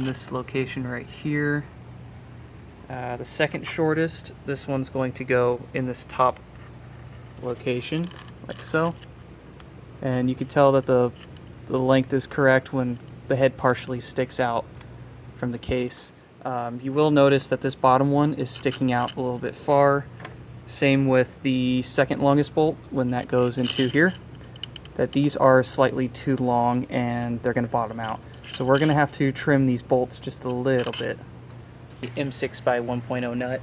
this location right here. The second shortest, this one's going to go in this top location, like so. And you can tell that the length is correct when the head partially sticks out from the case. You will notice that this bottom one is sticking out a little bit far. Same with the second longest bolt when that goes into here, that these are slightly too long and they're going to bottom out. So we're going to have to trim these bolts just a little bit. The M6 by 1.0 nut,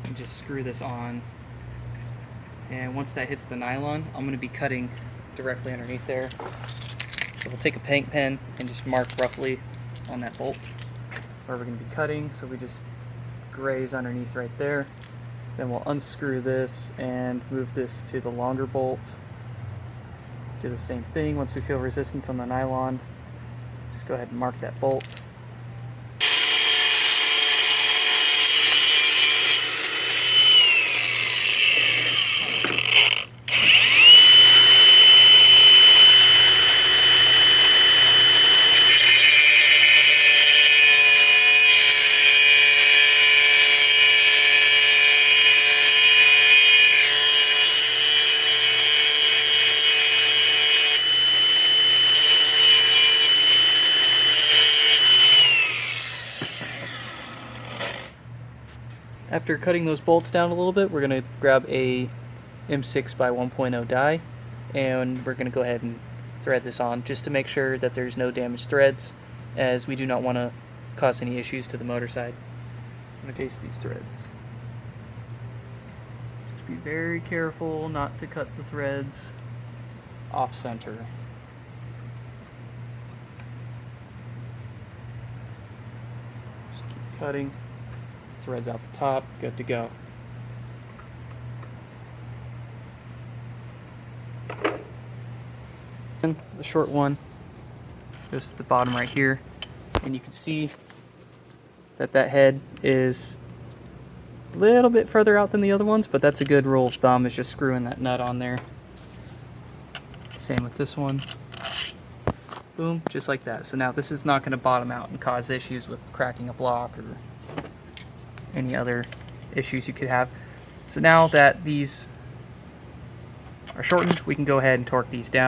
and just screw this on. And once that hits the nylon, I'm going to be cutting directly underneath there. So we'll take a paint pen and just mark roughly on that bolt where we're going to be cutting. So we just graze underneath right there. Then we'll unscrew this and move this to the longer bolt. Do the same thing. Once we feel resistance on the nylon, just go ahead and mark that bolt. After cutting those bolts down a little bit, we're going to grab a M6 by 1.0 die, and we're going to go ahead and thread this on just to make sure that there's no damaged threads, as we do not want to cause any issues to the motor side. I'm going to paste these threads. Just be very careful not to cut the threads off center. Just keep cutting. Threads out the top, good to go. And the short one goes to the bottom right here, and you can see that that head is a little bit further out than the other ones, but that's a good rule of thumb, is just screwing that nut on there. Same with this one. Boom, just like that. So now this is not going to bottom out and cause issues with cracking a block or any other issues you could have. So now that these are shortened, we can go ahead and torque these down.